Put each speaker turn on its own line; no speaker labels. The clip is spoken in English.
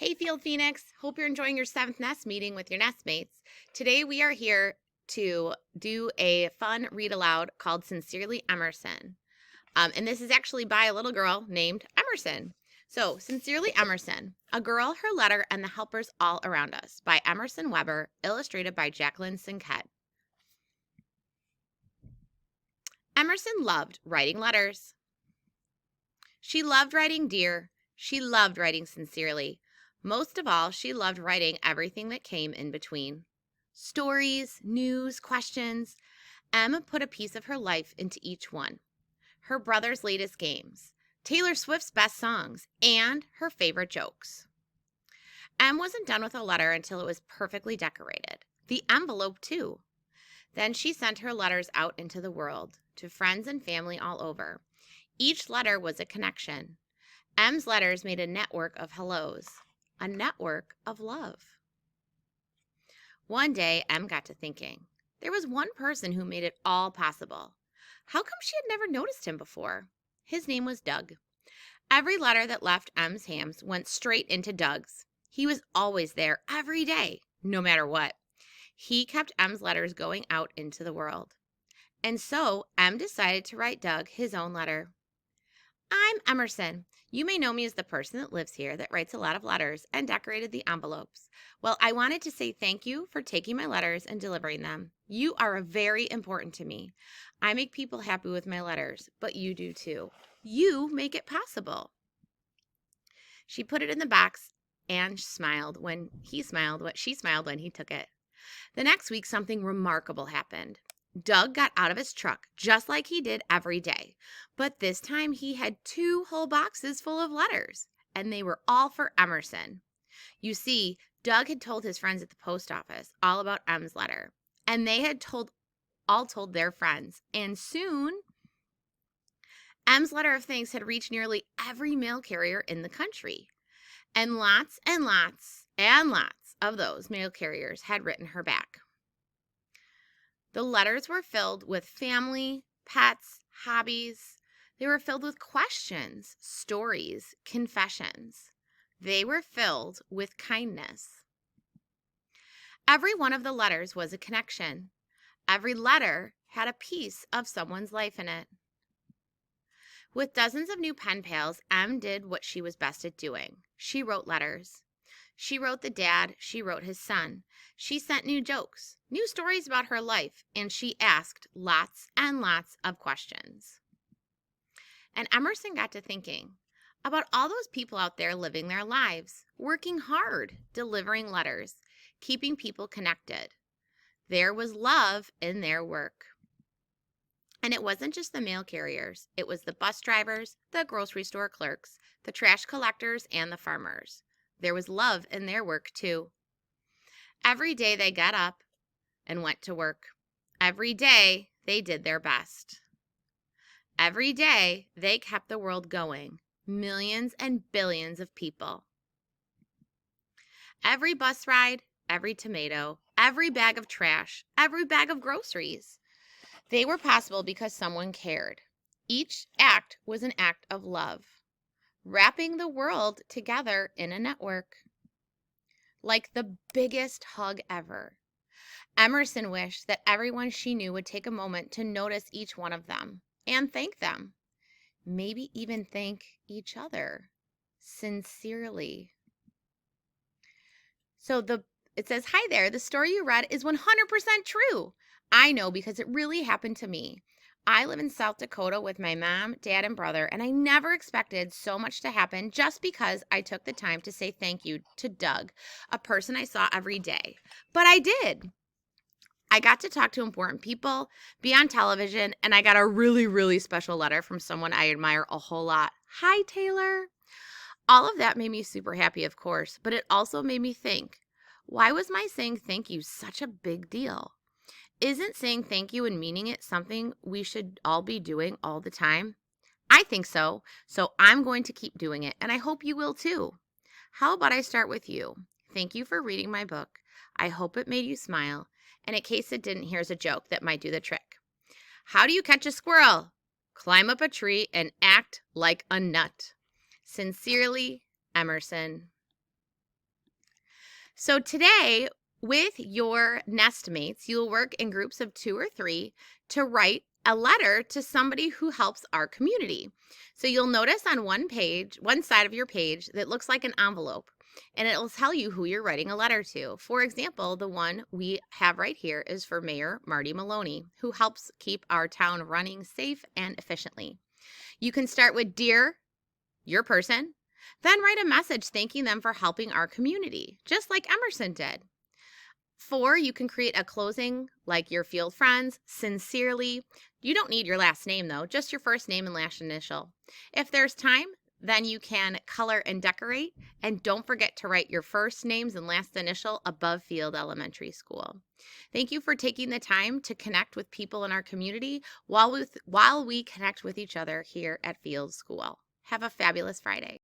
Hey, Field Phoenix. Hope you're enjoying your 7th nest meeting with your nestmates. Today we are here to do a fun read aloud called Sincerely Emerson. And this is actually by a little girl named Emerson. So, Sincerely Emerson, A Girl, Her Letter, and the Helpers All Around Us by Emerson Weber, illustrated by Jacqueline Sinquette. Emerson loved writing letters. She loved writing dear. She loved writing sincerely. Most of all, she loved writing everything that came in between. Stories, news, questions. Em put a piece of her life into each one. Her brother's latest games, Taylor Swift's best songs, and her favorite jokes. Em wasn't done with a letter until it was perfectly decorated. The envelope, too. Then she sent her letters out into the world, to friends and family all over. Each letter was a connection. Em's letters made a network of hellos, a network of love. One day, Em got to thinking. There was one person who made it all possible. How come she had never noticed him before? His name was Doug. Every letter that left Em's hands went straight into Doug's. He was always there every day, no matter what. He kept Em's letters going out into the world. And so, Em decided to write Doug his own letter. I'm Emerson. You may know me as the person that lives here that writes a lot of letters and decorated the envelopes. Well, I wanted to say thank you for taking my letters and delivering them. You are very important to me. I make people happy with my letters, but you do too. You make it possible. She put it in the box and smiled when she smiled when he took it. The next week, something remarkable happened. Doug got out of his truck just like he did every day, but this time he had 2 whole boxes full of letters, and they were all for Emerson. You see, Doug had told his friends at the post office all about Em's letter, and they had told their friends, and soon Em's letter of thanks had reached nearly every mail carrier in the country, and lots of those mail carriers had written her back. The letters were filled with family, pets, hobbies. They were filled with questions, stories, confessions. They were filled with kindness. Every one of the letters was a connection. Every letter had a piece of someone's life in it. With dozens of new pen pals, Em did what she was best at doing. She wrote letters. She wrote the dad, she wrote his son. She sent new jokes, new stories about her life, and she asked lots and lots of questions. And Emerson got to thinking about all those people out there living their lives, working hard, delivering letters, keeping people connected. There was love in their work. And it wasn't just the mail carriers. It was the bus drivers, the grocery store clerks, the trash collectors, and the farmers. There was love in their work, too. Every day they got up and went to work. Every day they did their best. Every day they kept the world going. Millions and billions of people. Every bus ride, every tomato, every bag of trash, every bag of groceries. They were possible because someone cared. Each act was an act of love, wrapping the world together in a network. Like the biggest hug ever. Emerson wished that everyone she knew would take a moment to notice each one of them and thank them. Maybe even thank each other sincerely. So it says, "Hi there, the story you read is 100% true. I know because it really happened to me. I live in South Dakota with my mom, dad, and brother, and I never expected so much to happen just because I took the time to say thank you to Doug, a person I saw every day. But I did. I got to talk to important people, be on television, and I got a really, really special letter from someone I admire a whole lot. Hi, Taylor." All of that made me super happy, of course, but it also made me think, why was my saying thank you such a big deal? Isn't saying thank you and meaning it something we should all be doing all the time? I think so I'm going to keep doing it, and I hope you will too. How about I start with you? Thank you for reading my book. I hope it made you smile, and in case it didn't, here's a joke that might do the trick. How do you catch a squirrel? Climb up a tree and act like a nut. Sincerely, Emerson. So today, with your nestmates, you'll work in groups of 2 or 3 to write a letter to somebody who helps our community. So you'll notice on one side of your page that looks like an envelope, and it'll tell you who you're writing a letter to. For example, the one we have right here is for Mayor Marty Maloney, who helps keep our town running safe and efficiently. You can start with Dear your person, then write a message thanking them for helping our community, just like Emerson did. 4, you can create a closing like your field friends, sincerely. You don't need your last name though, just your first name and last initial. If there's time, then you can color and decorate, and don't forget to write your first names and last initial above Field Elementary School. Thank you for taking the time to connect with people in our community while we connect with each other here at Field School. Have a fabulous Friday.